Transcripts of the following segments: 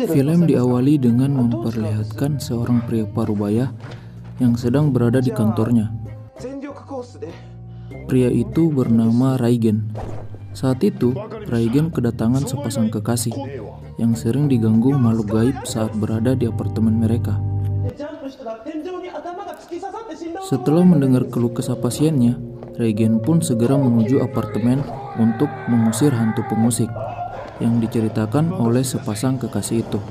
Film diawali dengan memperlihatkan seorang pria parubaya yang sedang berada di kantornya. Pria itu bernama Raigen. Saat itu, Raigen kedatangan sepasang kekasih yang sering diganggu makhluk gaib saat berada di apartemen mereka. Setelah mendengar keluh kesah pasiennya, Raigen pun segera menuju apartemen untuk mengusir hantu pemusik yang diceritakan oleh sepasang kekasih itu.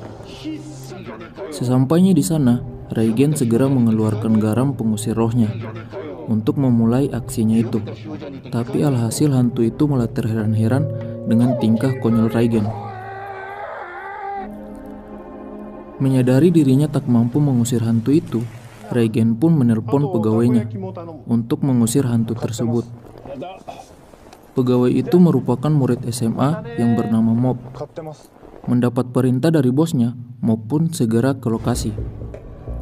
Sesampainya di sana, Raigen segera mengeluarkan garam pengusir rohnya untuk memulai aksinya itu. Tapi alhasil hantu itu malah terheran-heran dengan tingkah konyol Raigen. Menyadari dirinya tak mampu mengusir hantu itu, Raigen pun menelpon pegawainya untuk mengusir hantu tersebut. Pegawai itu merupakan murid SMA yang bernama Mop. Mendapat perintah dari bosnya, Mop pun segera ke lokasi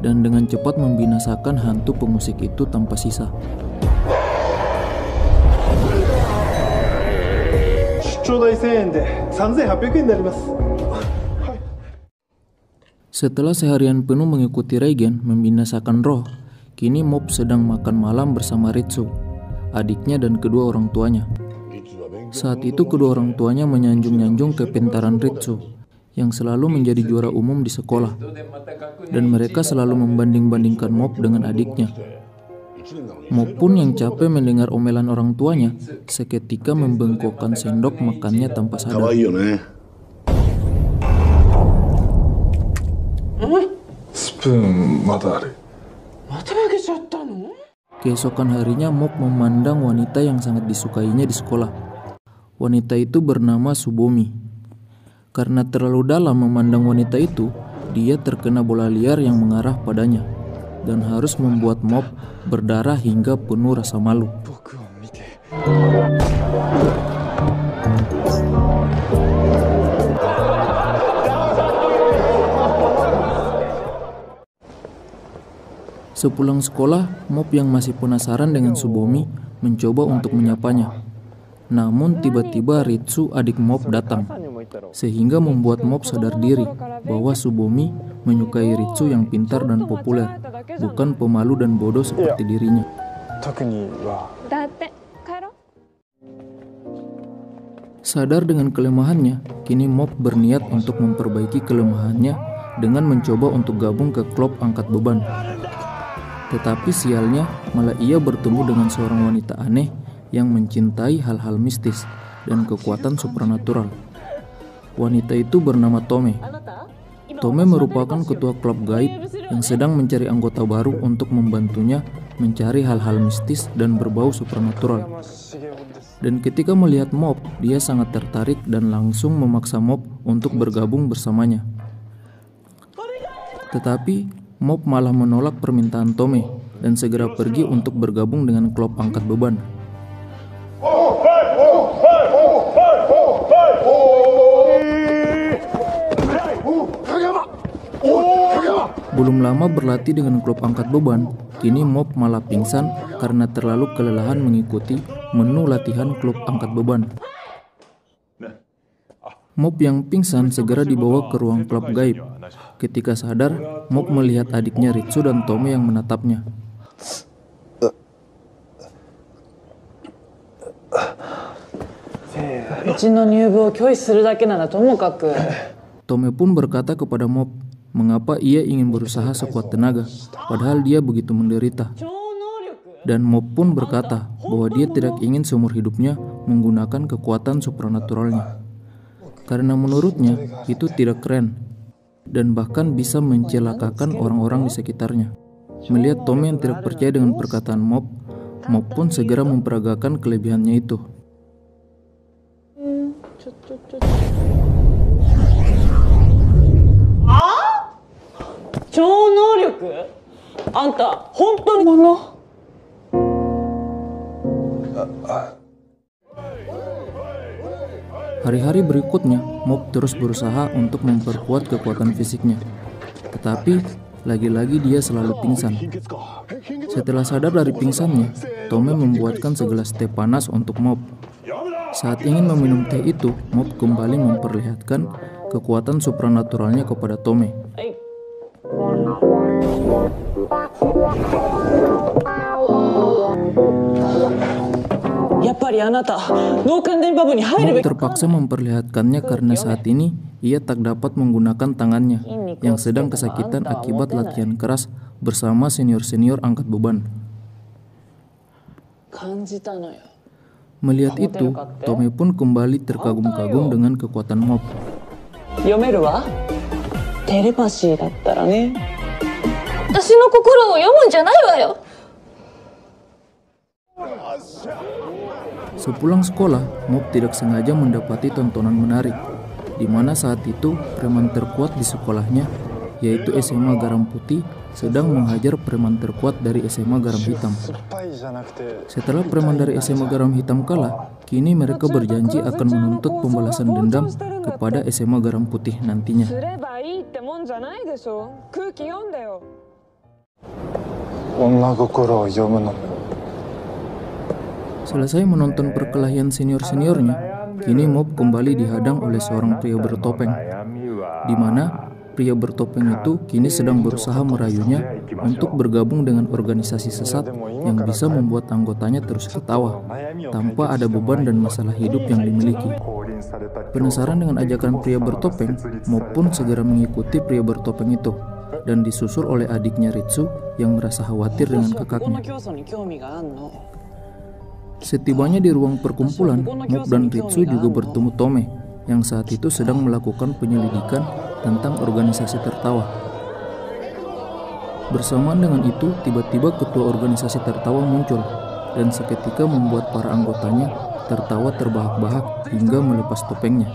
dan dengan cepat membinasakan hantu pemusik itu tanpa sisa. Setelah seharian penuh mengikuti Raigen membinasakan roh, kini Mop sedang makan malam bersama Ritsu, adiknya dan kedua orang tuanya. Saat itu kedua orang tuanya menyanjung-nyanjung kepintaran Ritsu yang selalu menjadi juara umum di sekolah, dan mereka selalu membanding-bandingkan Mop dengan adiknya. Mop pun yang capek mendengar omelan orang tuanya, seketika membengkokkan sendok makannya tanpa sadar. Keesokan harinya Mop memandang wanita yang sangat disukainya di sekolah. Wanita itu bernama Subomi. Karena terlalu dalam memandang wanita itu, dia terkena bola liar yang mengarah padanya dan harus membuat Mop berdarah hingga penuh rasa malu. Sepulang sekolah, Mop yang masih penasaran dengan Subomi mencoba untuk menyapanya. Namun tiba-tiba Ritsu adik Mop datang, sehingga membuat Mop sadar diri bahwa Subomi menyukai Ritsu yang pintar dan populer, bukan pemalu dan bodoh seperti dirinya. Sadar dengan kelemahannya, kini Mop berniat untuk memperbaiki kelemahannya dengan mencoba untuk gabung ke klub angkat beban. Tetapi sialnya, malah ia bertemu dengan seorang wanita aneh yang mencintai hal-hal mistis dan kekuatan supranatural. Wanita itu bernama Tome. Tome merupakan ketua klub gaib yang sedang mencari anggota baru untuk membantunya mencari hal-hal mistis dan berbau supranatural. Dan ketika melihat Mop, dia sangat tertarik dan langsung memaksa Mop untuk bergabung bersamanya. Tetapi Mop malah menolak permintaan Tome dan segera pergi untuk bergabung dengan klub angkat beban. Belum lama berlatih dengan klub angkat beban, kini Mop malah pingsan karena terlalu kelelahan mengikuti menu latihan klub angkat beban. Mop yang pingsan segera dibawa ke ruang klub gaib. Ketika sadar, Mop melihat adiknya Ritsu dan Tome yang menatapnya. Tome pun berkata kepada Mop, mengapa ia ingin berusaha sekuat tenaga, padahal dia begitu menderita. Dan Mop pun berkata bahwa dia tidak ingin seumur hidupnya menggunakan kekuatan supranaturalnya, karena menurutnya itu tidak keren dan bahkan bisa mencelakakan orang-orang di sekitarnya. Melihat Tome yang tidak percaya dengan perkataan Mop, Mop pun segera memperagakan kelebihannya itu. Hari-hari berikutnya, Mob terus berusaha untuk memperkuat kekuatan fisiknya. Tetapi, lagi-lagi dia selalu pingsan. Setelah sadar dari pingsannya, Tome membuatkan segelas teh panas untuk Mob. Saat ingin meminum teh itu, Mob kembali memperlihatkan kekuatan supranaturalnya kepada Tome. Mob terpaksa memperlihatkannya karena saat ini ia tak dapat menggunakan tangannya yang sedang kesakitan akibat latihan keras bersama senior-senior angkat beban. Melihat itu, Tome pun kembali terkagum-kagum dengan kekuatan Mob. Sepulang sekolah, Mob tidak sengaja mendapati tontonan menarik, di mana saat itu preman terkuat di sekolahnya, yaitu SMA Garam Putih, sedang menghajar preman terkuat dari SMA Garam Hitam. Setelah preman dari SMA Garam Hitam kalah, kini mereka berjanji akan menuntut pembalasan dendam kepada SMA Garam Putih nantinya. Selesai menonton perkelahian senior-seniornya, kini Mob kembali dihadang oleh seorang pria bertopeng, di mana pria bertopeng itu kini sedang berusaha merayunya untuk bergabung dengan organisasi sesat yang bisa membuat anggotanya terus ketawa, tanpa ada beban dan masalah hidup yang dimiliki. Penasaran dengan ajakan pria bertopeng, Mob pun segera mengikuti pria bertopeng itu, dan disusul oleh adiknya Ritsu yang merasa khawatir dengan kakaknya. Setibanya di ruang perkumpulan, Mob dan Ritsu juga bertemu Tome yang saat itu sedang melakukan penyelidikan tentang organisasi tertawa. Bersamaan dengan itu, tiba-tiba ketua organisasi tertawa muncul dan seketika membuat para anggotanya tertawa terbahak-bahak hingga melepas topengnya.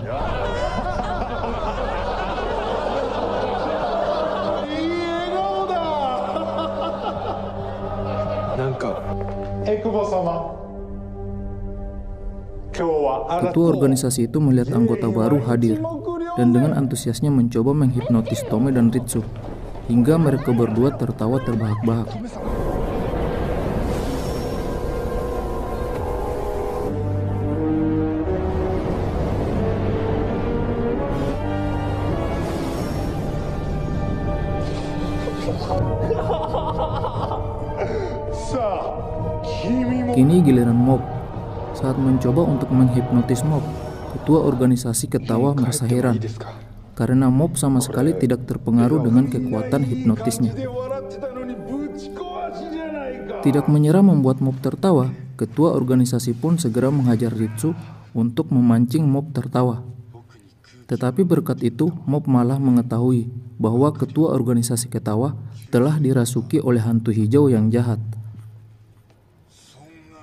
Ketua organisasi itu melihat anggota baru hadir dan dengan antusiasnya mencoba menghipnotis Tome dan Ritsu hingga mereka berdua tertawa terbahak-bahak. Kini giliran Mob. Saat mencoba untuk menghipnotis Mob, ketua organisasi ketawa merasa heran karena Mob sama sekali tidak terpengaruh dengan kekuatan hipnotisnya. Tidak menyerah membuat Mob tertawa, ketua organisasi pun segera menghajar Ritsu untuk memancing Mob tertawa. Tetapi berkat itu, Mob malah mengetahui bahwa ketua organisasi ketawa telah dirasuki oleh hantu hijau yang jahat.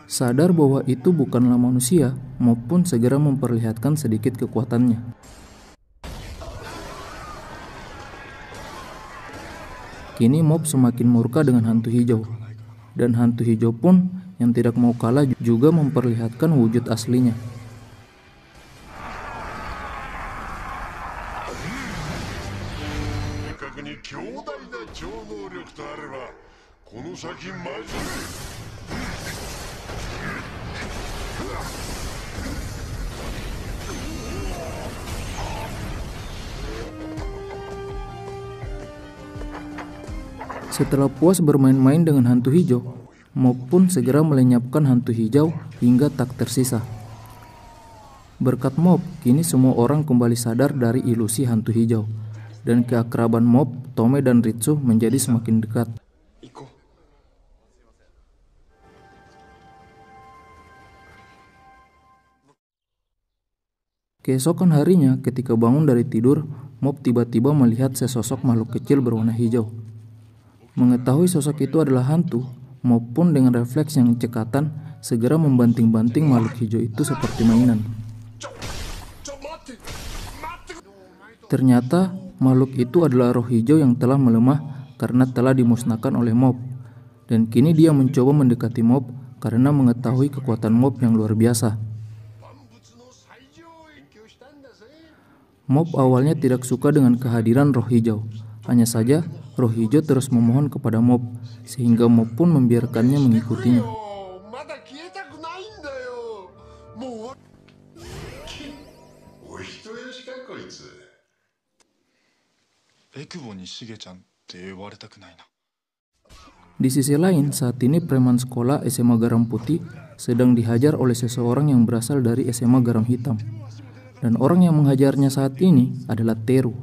Sadar bahwa itu bukanlah manusia, Mob pun segera memperlihatkan sedikit kekuatannya. Kini Mob semakin murka dengan hantu hijau, dan hantu hijau pun yang tidak mau kalah juga memperlihatkan wujud aslinya. Setelah puas bermain-main dengan hantu hijau, Mob pun segera melenyapkan hantu hijau hingga tak tersisa. Berkat Mob, kini semua orang kembali sadar dari ilusi hantu hijau, dan keakraban Mob, Tome dan Ritsu menjadi semakin dekat. Keesokan harinya, ketika bangun dari tidur, Mob tiba-tiba melihat sesosok makhluk kecil berwarna hijau. Mengetahui sosok itu adalah hantu, Mob pun dengan refleks yang cekatan segera membanting-banting makhluk hijau itu seperti mainan. Ternyata makhluk itu adalah roh hijau yang telah melemah karena telah dimusnahkan oleh Mob, dan kini dia mencoba mendekati Mob karena mengetahui kekuatan Mob yang luar biasa. Mob awalnya tidak suka dengan kehadiran roh hijau. Hanya saja roh hijau terus memohon kepada Mob, sehingga Mob pun membiarkannya mengikutinya. Di sisi lain, saat ini preman sekolah SMA Garam Putih sedang dihajar oleh seseorang yang berasal dari SMA Garam Hitam. Dan orang yang menghajarnya saat ini adalah Teru,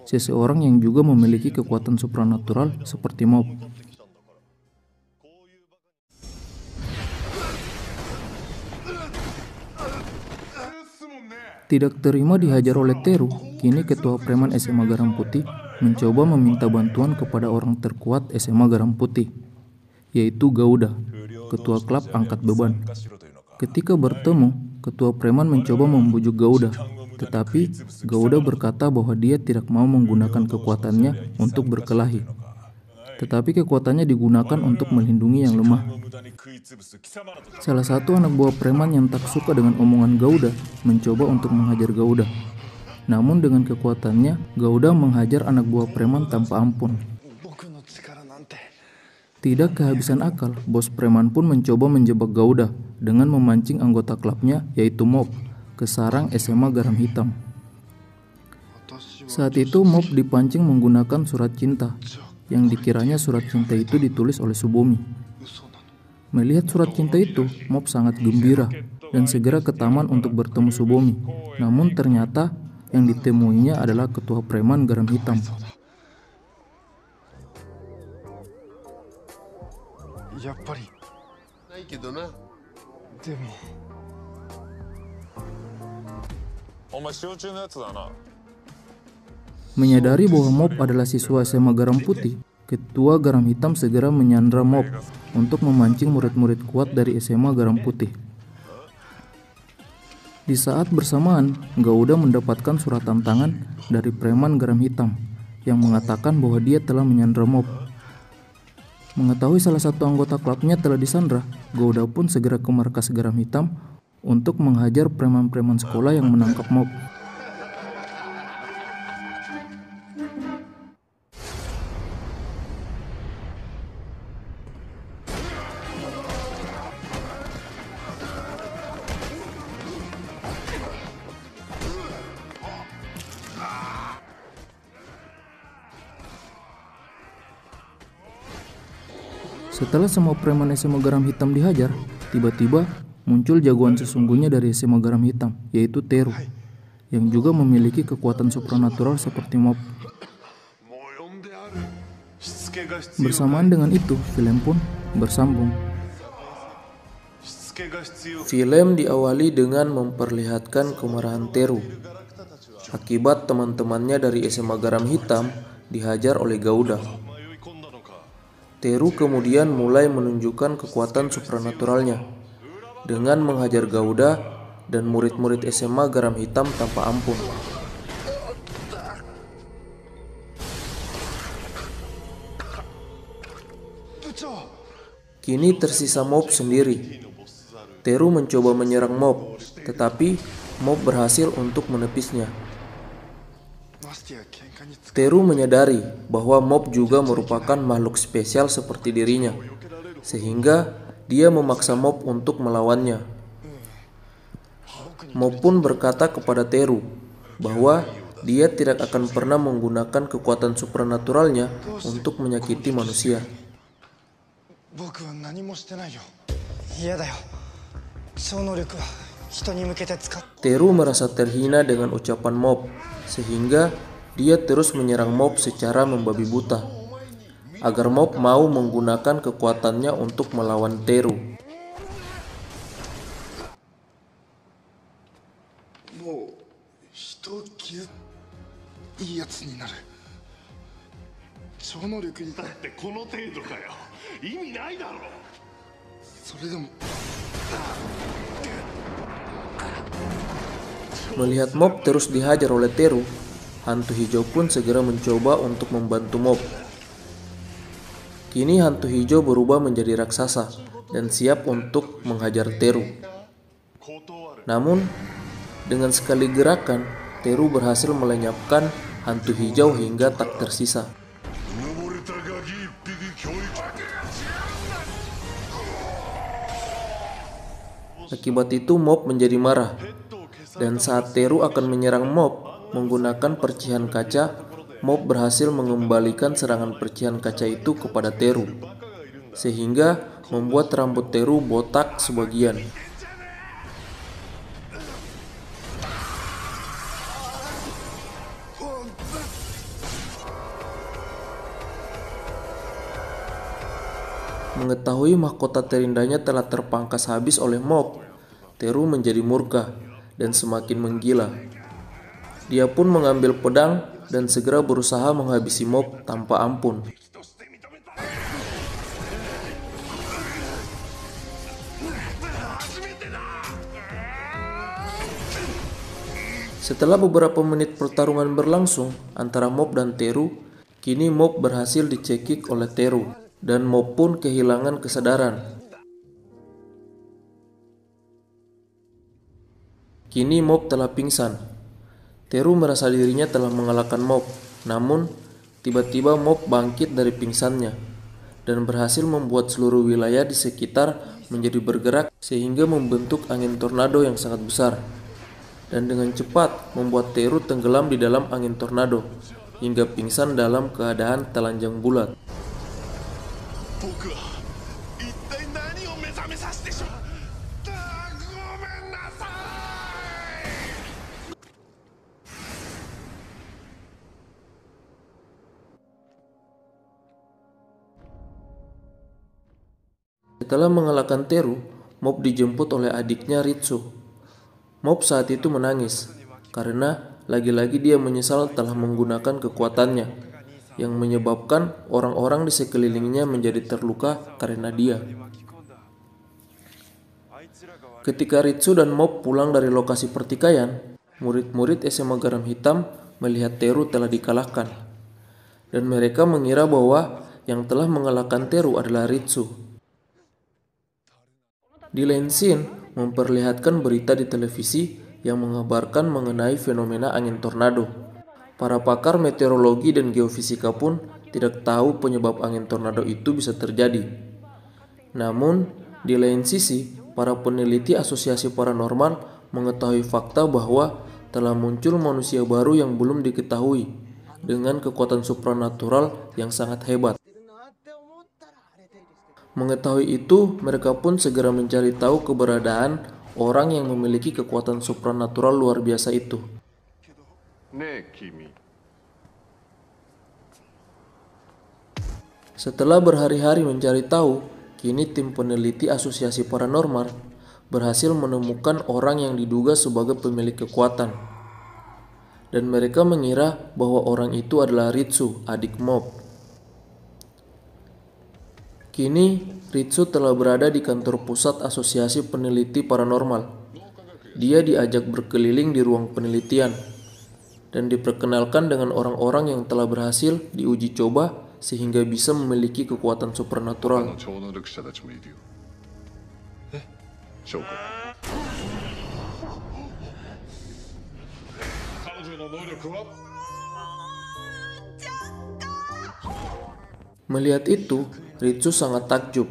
seseorang yang juga memiliki kekuatan supranatural seperti Mob. Tidak terima dihajar oleh Teru, kini ketua preman SMA Garam Putih mencoba meminta bantuan kepada orang terkuat SMA Garam Putih, yaitu Gouda, ketua klub angkat beban. Ketika bertemu, ketua preman mencoba membujuk Gouda, tetapi Gouda berkata bahwa dia tidak mau menggunakan kekuatannya untuk berkelahi, tetapi kekuatannya digunakan untuk melindungi yang lemah. Salah satu anak buah preman yang tak suka dengan omongan Gouda mencoba untuk menghajar Gouda. Namun dengan kekuatannya, Gouda menghajar anak buah preman tanpa ampun. Tidak kehabisan akal, bos preman pun mencoba menjebak Gouda dengan memancing anggota klubnya yaitu Mob ke sarang SMA Garam Hitam. Saat itu Mob dipancing menggunakan surat cinta, yang dikiranya surat cinta itu ditulis oleh Subumi. Melihat surat cinta itu, Mob sangat gembira dan segera ke taman untuk bertemu Subumi. Namun ternyata yang ditemuinya adalah ketua preman Garam Hitam. Menyadari bahwa Mob adalah siswa SMA Garam Putih, ketua Garam Hitam segera menyandra Mob untuk memancing murid-murid kuat dari SMA Garam Putih. Di saat bersamaan, Gouda mendapatkan surat tantangan dari preman Garam Hitam yang mengatakan bahwa dia telah menyandra Mob. Mengetahui salah satu anggota klubnya telah disandra, Gouda pun segera ke markas Garam Hitam untuk menghajar preman-preman sekolah yang menangkap Mob. Setelah semua preman SMA Garam Hitam dihajar, tiba-tiba muncul jagoan sesungguhnya dari SMA Garam Hitam, yaitu Teru, yang juga memiliki kekuatan supranatural seperti Mob. Bersamaan dengan itu, film pun bersambung. Film diawali dengan memperlihatkan kemarahan Teru akibat teman-temannya dari SMA Garam Hitam dihajar oleh Gouda. Teru kemudian mulai menunjukkan kekuatan supranaturalnya dengan menghajar Gouda dan murid-murid SMA Garam Hitam tanpa ampun. Kini tersisa Mob sendiri. Teru mencoba menyerang Mob, tetapi Mob berhasil untuk menepisnya. Teru menyadari bahwa Mob juga merupakan makhluk spesial seperti dirinya, sehingga dia memaksa Mob untuk melawannya. Mob pun berkata kepada Teru bahwa dia tidak akan pernah menggunakan kekuatan supranaturalnya untuk menyakiti manusia. Teru merasa terhina dengan ucapan Mob, sehingga dia terus menyerang Mob secara membabi buta, agar Mob mau menggunakan kekuatannya untuk melawan Teru. Melihat Mob terus dihajar oleh Teru, hantu hijau pun segera mencoba untuk membantu Mob. Kini hantu hijau berubah menjadi raksasa dan siap untuk menghajar Teru. Namun, dengan sekali gerakan, Teru berhasil melenyapkan hantu hijau hingga tak tersisa. Akibat itu Mob menjadi marah, dan saat Teru akan menyerang Mob menggunakan percikan kaca, Mob berhasil mengembalikan serangan percikan kaca itu kepada Teru, sehingga membuat rambut Teru botak sebagian. Mengetahui mahkota terindahnya telah terpangkas habis oleh Mob, Teru menjadi murka dan semakin menggila. Dia pun mengambil pedang dan segera berusaha menghabisi Mob tanpa ampun. Setelah beberapa menit pertarungan berlangsung antara Mob dan Teru, kini Mob berhasil dicekik oleh Teru, dan Mob pun kehilangan kesadaran. Kini Mob telah pingsan. Teru merasa dirinya telah mengalahkan Mob, namun tiba-tiba Mob bangkit dari pingsannya dan berhasil membuat seluruh wilayah di sekitar menjadi bergerak sehingga membentuk angin tornado yang sangat besar, dan dengan cepat membuat Teru tenggelam di dalam angin tornado hingga pingsan dalam keadaan telanjang bulat. Setelah mengalahkan Teru, Mob dijemput oleh adiknya Ritsu. Mob saat itu menangis karena lagi-lagi dia menyesal telah menggunakan kekuatannya, yang menyebabkan orang-orang di sekelilingnya menjadi terluka karena dia. Ketika Ritsu dan Mob pulang dari lokasi pertikaian, murid-murid SMA Garam Hitam melihat Teru telah dikalahkan, dan mereka mengira bahwa yang telah mengalahkan Teru adalah Ritsu. Di lain scene, memperlihatkan berita di televisi yang mengabarkan mengenai fenomena angin tornado. Para pakar meteorologi dan geofisika pun tidak tahu penyebab angin tornado itu bisa terjadi. Namun, di lain sisi, para peneliti asosiasi paranormal mengetahui fakta bahwa telah muncul manusia baru yang belum diketahui dengan kekuatan supranatural yang sangat hebat. Mengetahui itu, mereka pun segera mencari tahu keberadaan orang yang memiliki kekuatan supranatural luar biasa itu. Setelah berhari-hari mencari tahu, kini tim peneliti asosiasi paranormal berhasil menemukan orang yang diduga sebagai pemilik kekuatan. Dan mereka mengira bahwa orang itu adalah Ritsu, adik Mob. Kini, Ritsu telah berada di kantor pusat asosiasi peneliti paranormal. Dia diajak berkeliling di ruang penelitian dan diperkenalkan dengan orang-orang yang telah berhasil diuji coba sehingga bisa memiliki kekuatan supernatural. Melihat itu, Ritsu sangat takjub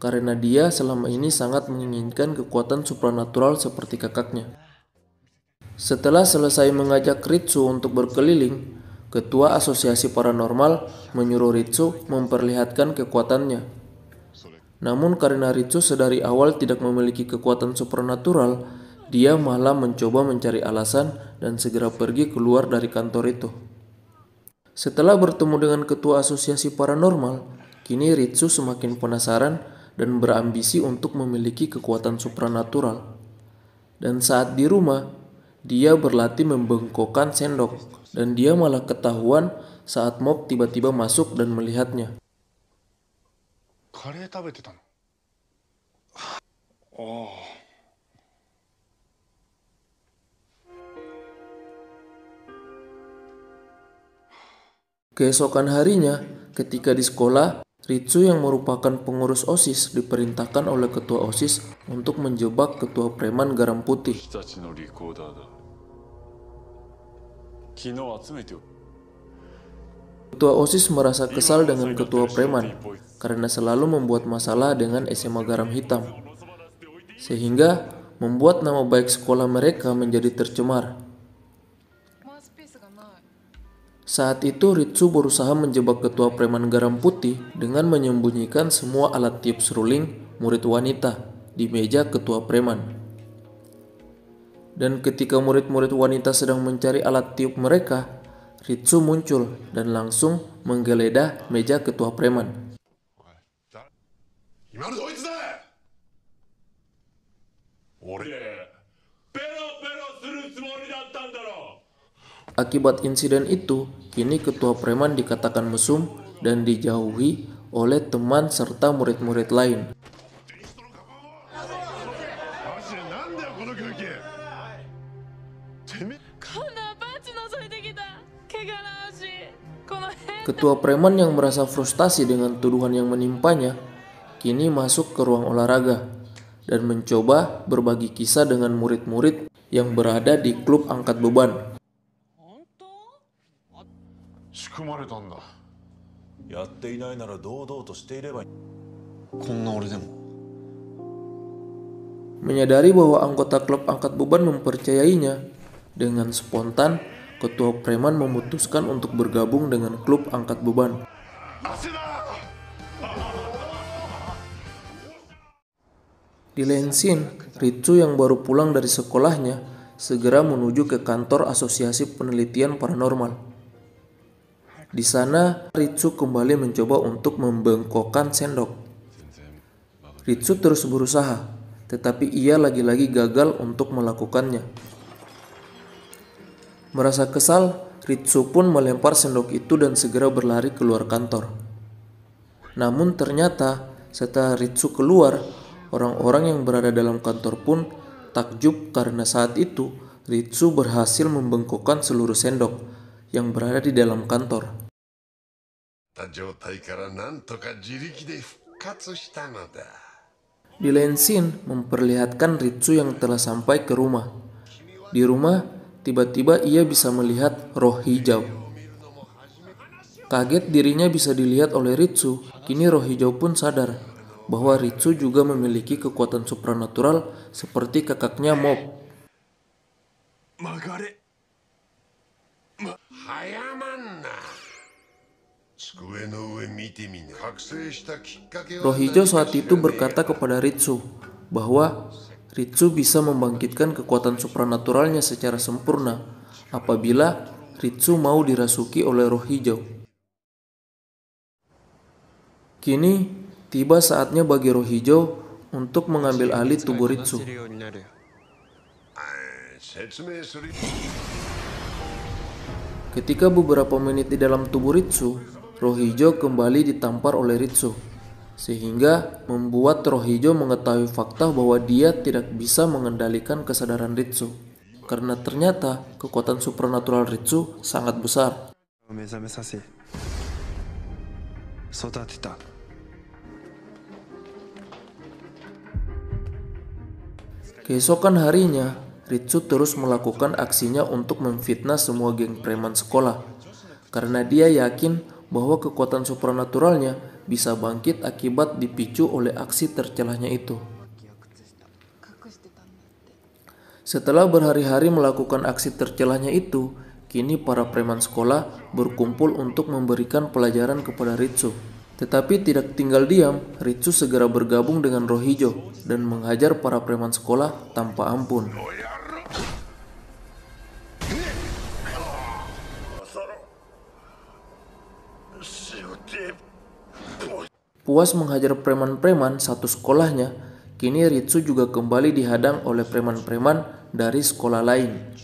karena dia selama ini sangat menginginkan kekuatan supranatural seperti kakaknya. Setelah selesai mengajak Ritsu untuk berkeliling, ketua asosiasi paranormal menyuruh Ritsu memperlihatkan kekuatannya. Namun karena Ritsu sedari awal tidak memiliki kekuatan supranatural, dia malah mencoba mencari alasan dan segera pergi keluar dari kantor itu. Setelah bertemu dengan ketua asosiasi paranormal, kini Ritsu semakin penasaran dan berambisi untuk memiliki kekuatan supranatural. Dan saat di rumah, dia berlatih membengkokkan sendok, dan dia malah ketahuan saat Mob tiba-tiba masuk dan melihatnya. Keesokan harinya, ketika di sekolah, Ritsu yang merupakan pengurus OSIS diperintahkan oleh ketua OSIS untuk menjebak ketua preman garam putih. Ketua OSIS merasa kesal dengan ketua preman karena selalu membuat masalah dengan SMA Garam Hitam, sehingga membuat nama baik sekolah mereka menjadi tercemar. Saat itu Ritsu berusaha menjebak ketua preman Garam Putih dengan menyembunyikan semua alat tiup seruling murid wanita di meja ketua preman. Dan ketika murid-murid wanita sedang mencari alat tiup mereka, Ritsu muncul dan langsung menggeledah meja ketua preman. Akibat insiden itu, kini ketua preman dikatakan mesum dan dijauhi oleh teman serta murid-murid lain. Ketua preman yang merasa frustasi dengan tuduhan yang menimpanya, kini masuk ke ruang olahraga dan mencoba berbagi kisah dengan murid-murid yang berada di klub angkat beban. Menyadari bahwa anggota klub angkat beban mempercayainya, dengan spontan ketua preman memutuskan untuk bergabung dengan klub angkat beban. Di lain scene, Ritsu yang baru pulang dari sekolahnya segera menuju ke kantor Asosiasi Penelitian Paranormal. Di sana, Ritsu kembali mencoba untuk membengkokkan sendok. Ritsu terus berusaha, tetapi ia lagi-lagi gagal untuk melakukannya. Merasa kesal, Ritsu pun melempar sendok itu dan segera berlari keluar kantor. Namun ternyata setelah Ritsu keluar, orang-orang yang berada dalam kantor pun takjub karena saat itu Ritsu berhasil membengkokkan seluruh sendok yang berada di dalam kantor. Di lain scene memperlihatkan Ritsu yang telah sampai ke rumah. Di rumah, tiba-tiba ia bisa melihat roh hijau. Kaget dirinya bisa dilihat oleh Ritsu, kini roh hijau pun sadar bahwa Ritsu juga memiliki kekuatan supranatural seperti kakaknya Mob. Roh hijau saat itu berkata kepada Ritsu bahwa Ritsu bisa membangkitkan kekuatan supranaturalnya secara sempurna apabila Ritsu mau dirasuki oleh roh hijau. Kini tiba saatnya bagi roh hijau untuk mengambil alih tubuh Ritsu. Ketika beberapa menit di dalam tubuh Ritsu, roh hijau kembali ditampar oleh Ritsu, sehingga membuat roh hijau mengetahui fakta bahwa dia tidak bisa mengendalikan kesadaran Ritsu, karena ternyata kekuatan supranatural Ritsu sangat besar. Keesokan harinya, Ritsu terus melakukan aksinya untuk memfitnah semua geng preman sekolah, karena dia yakin bahwa kekuatan supranaturalnya bisa bangkit akibat dipicu oleh aksi tercelahnya itu. Setelah berhari-hari melakukan aksi tercelahnya itu, kini para preman sekolah berkumpul untuk memberikan pelajaran kepada Ritsu. Tetapi tidak tinggal diam, Ritsu segera bergabung dengan roh hijau dan menghajar para preman sekolah tanpa ampun. Puas menghajar preman-preman satu sekolahnya, kini Ritsu juga kembali dihadang oleh preman-preman dari sekolah lain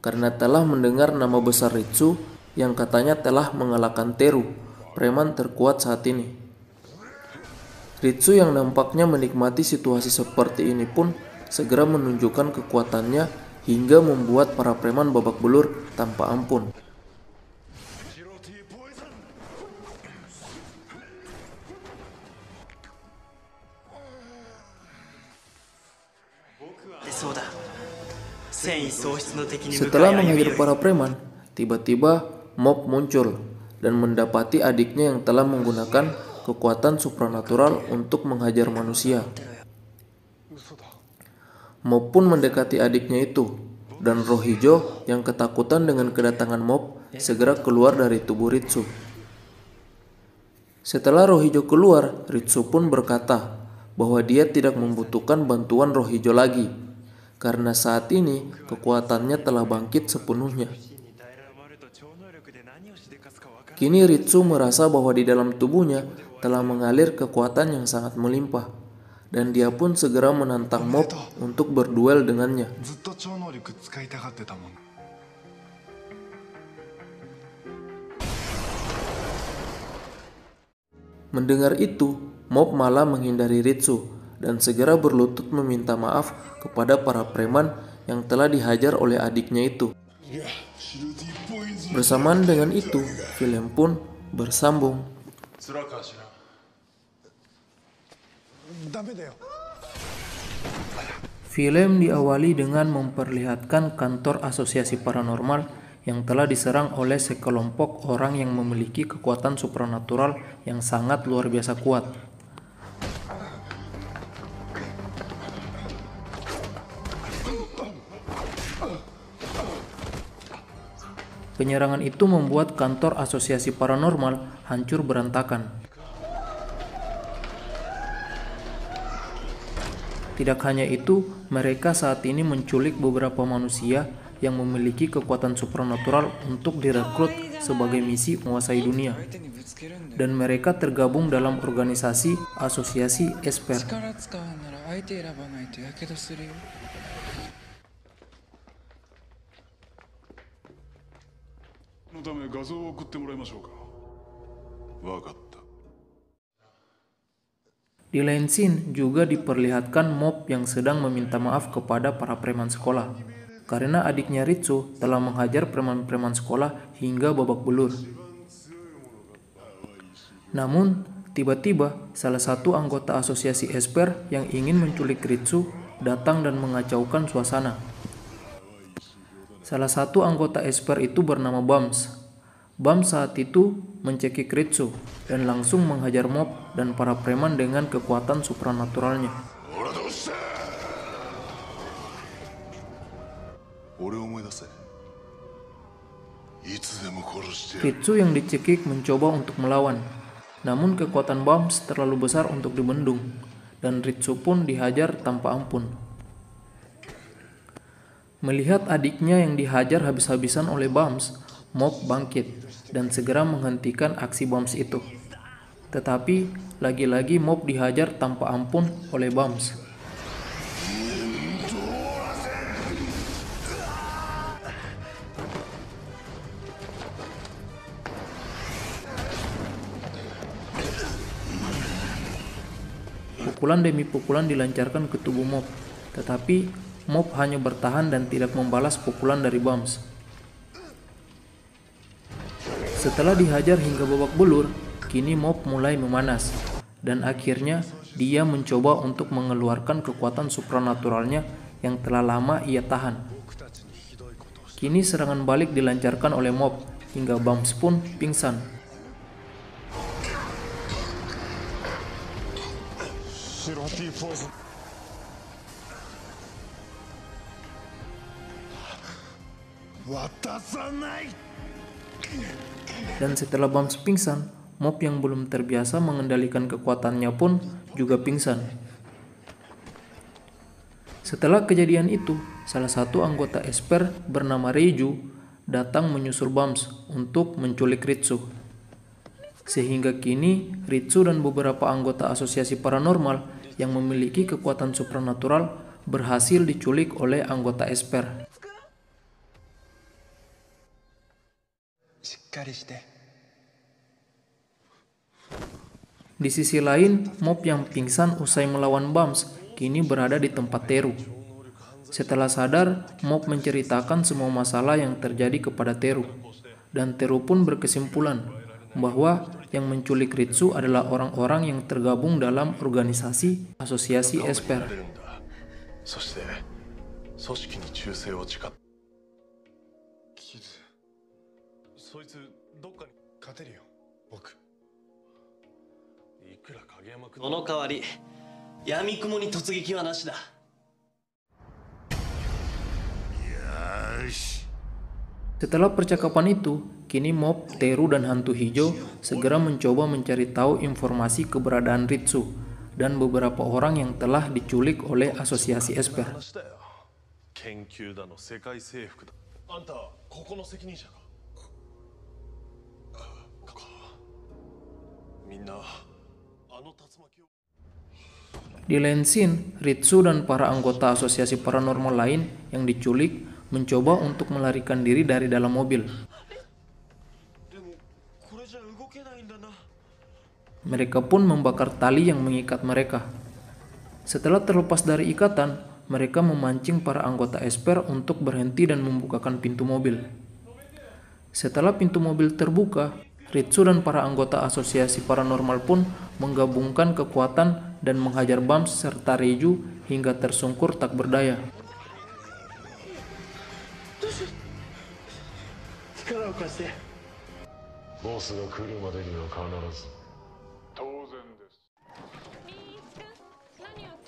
karena telah mendengar nama besar Ritsu yang katanya telah mengalahkan Teru, preman terkuat saat ini. Ritsu yang nampaknya menikmati situasi seperti ini pun segera menunjukkan kekuatannya hingga membuat para preman babak belur tanpa ampun. Setelah menghajar para preman, tiba-tiba Mob muncul dan mendapati adiknya yang telah menggunakan kekuatan supranatural untuk menghajar manusia. Mob pun mendekati adiknya itu, dan roh hijau yang ketakutan dengan kedatangan Mob segera keluar dari tubuh Ritsu. Setelah roh hijau keluar, Ritsu pun berkata bahwa dia tidak membutuhkan bantuan roh hijau lagi, karena saat ini kekuatannya telah bangkit sepenuhnya. Kini Ritsu merasa bahwa di dalam tubuhnya telah mengalir kekuatan yang sangat melimpah, dan dia pun segera menantang Mob untuk berduel dengannya. Mendengar itu, Mob malah menghindari Ritsu dan segera berlutut meminta maaf kepada para preman yang telah dihajar oleh adiknya itu. Bersamaan dengan itu, film pun bersambung. Film diawali dengan memperlihatkan kantor asosiasi paranormal yang telah diserang oleh sekelompok orang yang memiliki kekuatan supranatural yang sangat luar biasa kuat. Penyerangan itu membuat kantor asosiasi paranormal hancur berantakan. Tidak hanya itu, mereka saat ini menculik beberapa manusia yang memiliki kekuatan supranatural untuk direkrut sebagai misi menguasai dunia. Dan mereka tergabung dalam organisasi asosiasi Esper. Di lain scene juga diperlihatkan Mob yang sedang meminta maaf kepada para preman sekolah karena adiknya Ritsu telah menghajar preman-preman sekolah hingga babak belur. Namun, tiba-tiba salah satu anggota asosiasi Esper yang ingin menculik Ritsu datang dan mengacaukan suasana. Salah satu anggota Esper itu bernama Bams. Bams saat itu mencekik Ritsu dan langsung menghajar Mob dan para preman dengan kekuatan supranaturalnya. Ritsu yang dicekik mencoba untuk melawan, namun kekuatan Bams terlalu besar untuk dibendung, dan Ritsu pun dihajar tanpa ampun. Melihat adiknya yang dihajar habis-habisan oleh Bams, Mob bangkit dan segera menghentikan aksi Bams itu. Tetapi lagi-lagi Mob dihajar tanpa ampun oleh Bams. Pukulan demi pukulan dilancarkan ke tubuh Mob, tetapi Mob hanya bertahan dan tidak membalas pukulan dari Bams. Setelah dihajar hingga babak belur, kini Mob mulai memanas, dan akhirnya dia mencoba untuk mengeluarkan kekuatan supranaturalnya yang telah lama ia tahan. Kini serangan balik dilancarkan oleh Mob, hingga Bams pun pingsan. Dan setelah Bams pingsan, Mob yang belum terbiasa mengendalikan kekuatannya pun juga pingsan. Setelah kejadian itu, salah satu anggota Esper bernama Reiju datang menyusul Bams untuk menculik Ritsu. Sehingga kini Ritsu dan beberapa anggota asosiasi paranormal yang memiliki kekuatan supranatural berhasil diculik oleh anggota Esper. Di sisi lain, Mob yang pingsan usai melawan Bams kini berada di tempat Teru. Setelah sadar, Mob menceritakan semua masalah yang terjadi kepada Teru, dan Teru pun berkesimpulan bahwa yang menculik Ritsu adalah orang-orang yang tergabung dalam organisasi asosiasi Esper. その代わり闇雲に突撃はなしだ。Setelah percakapan itu, kini mob, Teru, dan hantu hijau segera mencoba mencari tahu informasi keberadaan Ritsu dan beberapa orang yang telah diculik oleh asosiasi Esper. Di lain scene, Ritsu dan para anggota asosiasi paranormal lain yang diculik mencoba untuk melarikan diri dari dalam mobil. Mereka pun membakar tali yang mengikat mereka. Setelah terlepas dari ikatan, mereka memancing para anggota Esper untuk berhenti dan membukakan pintu mobil. Setelah pintu mobil terbuka, Ritsu dan para anggota asosiasi paranormal pun menggabungkan kekuatan dan menghajar Bams serta Reiju hingga tersungkur tak berdaya.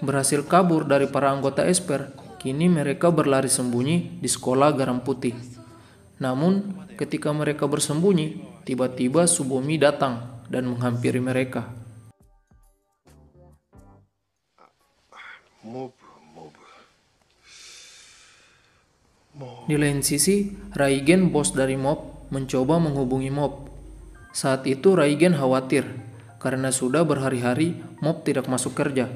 Berhasil kabur dari para anggota Esper, kini mereka berlari sembunyi di sekolah Garam Putih. Namun, ketika mereka bersembunyi, tiba-tiba Tsubomi datang dan menghampiri mereka. Di lain sisi, Raigen, bos dari mob, mencoba menghubungi mob. Saat itu Raigen khawatir karena sudah berhari-hari mob tidak masuk kerja.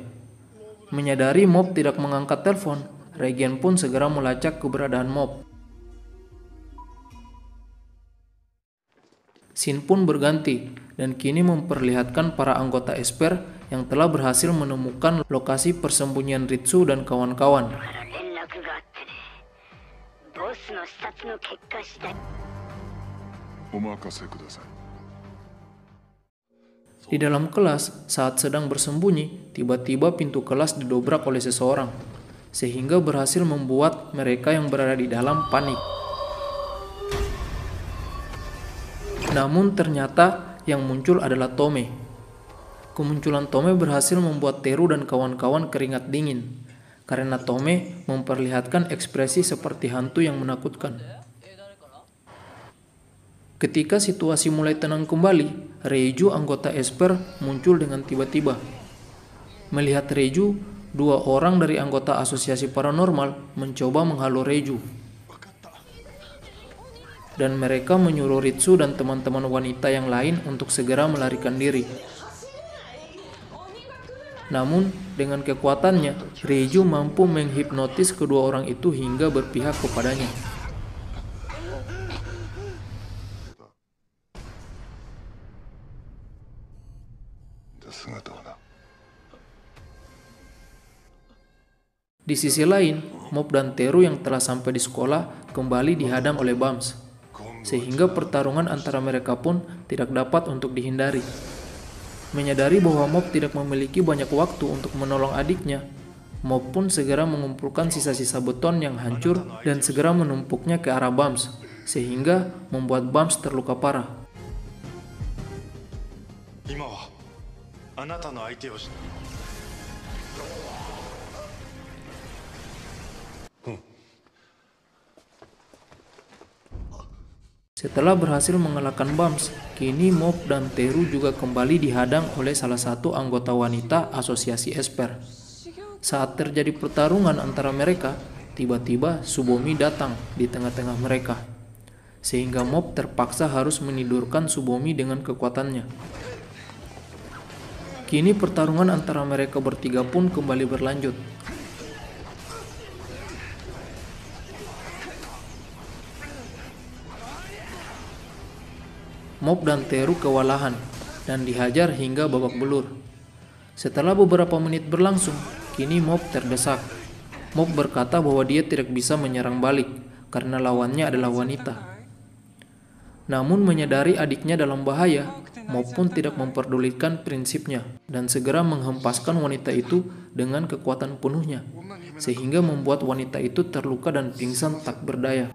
Menyadari mob tidak mengangkat telepon, Raigen pun segera melacak keberadaan mob. Scene pun berganti dan kini memperlihatkan para anggota Esper yang telah berhasil menemukan lokasi persembunyian Ritsu dan kawan-kawan. Di dalam kelas, saat sedang bersembunyi, tiba-tiba pintu kelas didobrak oleh seseorang, sehingga berhasil membuat mereka yang berada di dalam panik. Namun ternyata yang muncul adalah Tome. Kemunculan Tome berhasil membuat Teru dan kawan-kawan keringat dingin, karena Tome memperlihatkan ekspresi seperti hantu yang menakutkan. Ketika situasi mulai tenang kembali, Reiju, anggota Esper, muncul dengan tiba-tiba. Melihat Reiju, dua orang dari anggota asosiasi paranormal mencoba menghalau Reiju. Dan mereka menyuruh Ritsu dan teman-teman wanita yang lain untuk segera melarikan diri. Namun, dengan kekuatannya, Reiju mampu menghipnotis kedua orang itu hingga berpihak kepadanya. Di sisi lain, Mob dan Teru yang telah sampai di sekolah kembali dihadang oleh Bams, sehingga pertarungan antara mereka pun tidak dapat untuk dihindari. Menyadari bahwa Mob tidak memiliki banyak waktu untuk menolong adiknya, Mob pun segera mengumpulkan sisa-sisa beton yang hancur dan segera menumpuknya ke arah Bams, sehingga membuat Bams terluka parah. Setelah berhasil mengalahkan Bams, kini Mob dan Teru juga kembali dihadang oleh salah satu anggota wanita asosiasi Esper. Saat terjadi pertarungan antara mereka, tiba-tiba Tsubomi datang di tengah-tengah mereka, sehingga Mob terpaksa harus menidurkan Tsubomi dengan kekuatannya. Kini pertarungan antara mereka bertiga pun kembali berlanjut. Mob dan Teru kewalahan dan dihajar hingga babak belur. Setelah beberapa menit berlangsung, kini Mob terdesak. Mob berkata bahwa dia tidak bisa menyerang balik karena lawannya adalah wanita. Namun menyadari adiknya dalam bahaya, Mob pun tidak memperdulikan prinsipnya dan segera menghempaskan wanita itu dengan kekuatan penuhnya, sehingga membuat wanita itu terluka dan pingsan tak berdaya.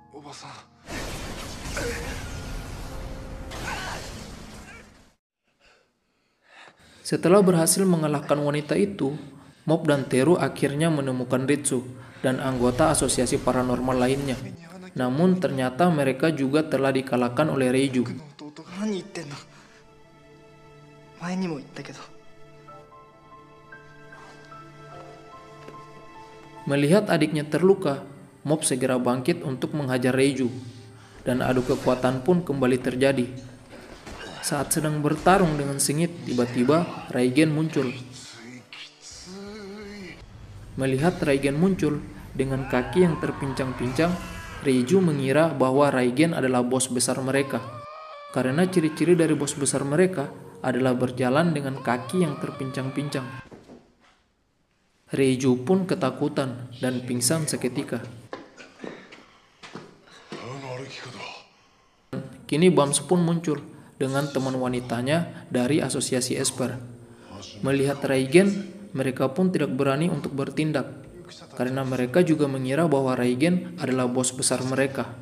Setelah berhasil mengalahkan wanita itu, Mob dan Teru akhirnya menemukan Ritsu dan anggota asosiasi paranormal lainnya. Namun ternyata mereka juga telah dikalahkan oleh Reiju. 何言ってんの前にも言ったけど Melihat adiknya terluka, Mob segera bangkit untuk menghajar Reiju, dan adu kekuatan pun kembali terjadi. Saat sedang bertarung dengan sengit, tiba-tiba Raigen muncul. Melihat Raigen muncul dengan kaki yang terpincang-pincang, Reiju mengira bahwa Raigen adalah bos besar mereka. Karena ciri-ciri dari bos besar mereka adalah berjalan dengan kaki yang terpincang-pincang. Reiju pun ketakutan dan pingsan seketika. Kini Bams pun muncul dengan teman wanitanya dari asosiasi Esper. Melihat Raigen, mereka pun tidak berani untuk bertindak, karena mereka juga mengira bahwa Raigen adalah bos besar mereka.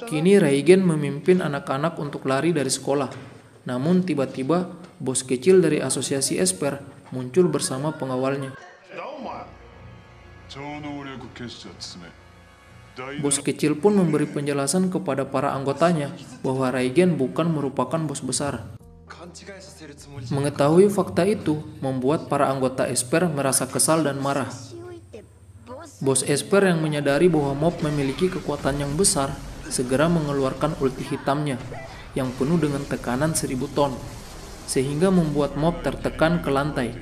Kini Raigen memimpin anak-anak untuk lari dari sekolah. Namun tiba-tiba bos kecil dari asosiasi Esper muncul bersama pengawalnya. Bos kecil pun memberi penjelasan kepada para anggotanya bahwa Raigen bukan merupakan bos besar. Mengetahui fakta itu membuat para anggota Esper merasa kesal dan marah. Bos Esper yang menyadari bahwa Mob memiliki kekuatan yang besar segera mengeluarkan ulti hitamnya yang penuh dengan tekanan 1000 ton, sehingga membuat Mob tertekan ke lantai.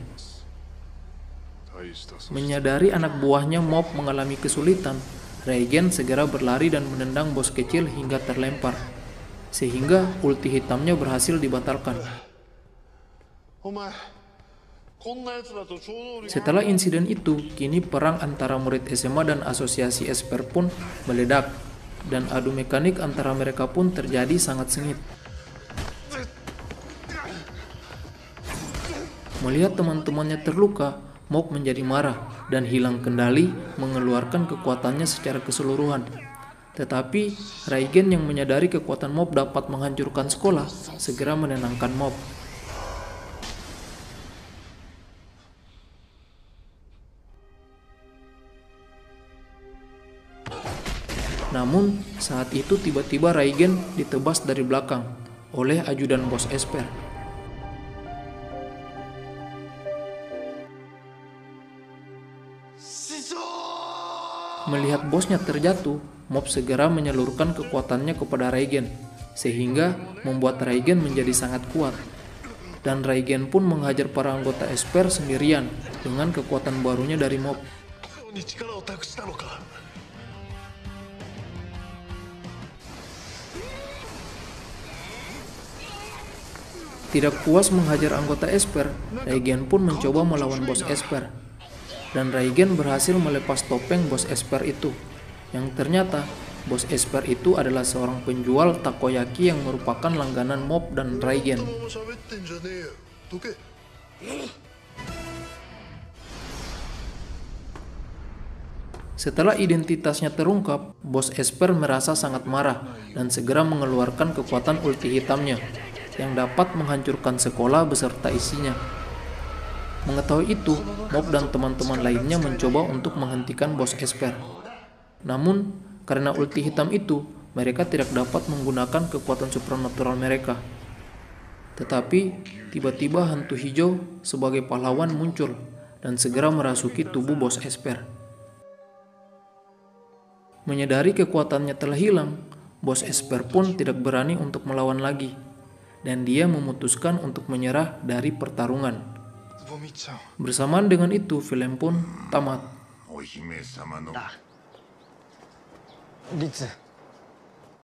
Menyadari anak buahnya Mob mengalami kesulitan, Raigen segera berlari dan menendang bos kecil hingga terlempar, sehingga ulti hitamnya berhasil dibatalkan. Setelah insiden itu, kini perang antara murid SMA dan asosiasi Esper pun meledak, dan adu mekanik antara mereka pun terjadi sangat sengit. Melihat teman-temannya terluka, Mob menjadi marah dan hilang kendali, mengeluarkan kekuatannya secara keseluruhan. Tetapi Raigen yang menyadari kekuatan Mob dapat menghancurkan sekolah, segera menenangkan Mob. Namun, saat itu tiba-tiba Raigen ditebas dari belakang oleh ajudan bos Esper. Melihat bosnya terjatuh, Mob segera menyalurkan kekuatannya kepada Raigen, sehingga membuat Raigen menjadi sangat kuat. Dan Raigen pun menghajar para anggota Esper sendirian dengan kekuatan barunya dari Mob. Tidak puas menghajar anggota Esper, Raigen pun mencoba melawan bos Esper. Dan Raigen berhasil melepas topeng bos Esper itu, yang ternyata bos Esper itu adalah seorang penjual takoyaki yang merupakan langganan Mob dan Raigen. Setelah identitasnya terungkap, bos Esper merasa sangat marah dan segera mengeluarkan kekuatan ulti hitamnya yang dapat menghancurkan sekolah beserta isinya. Mengetahui itu, Mob dan teman-teman lainnya mencoba untuk menghentikan bos Esper. Namun, karena ulti hitam itu, mereka tidak dapat menggunakan kekuatan supranatural mereka. Tetapi, tiba-tiba hantu hijau sebagai pahlawan muncul dan segera merasuki tubuh bos Esper. Menyadari kekuatannya telah hilang, bos Esper pun tidak berani untuk melawan lagi, dan dia memutuskan untuk menyerah dari pertarungan. Bersamaan dengan itu, film pun tamat. Ritsu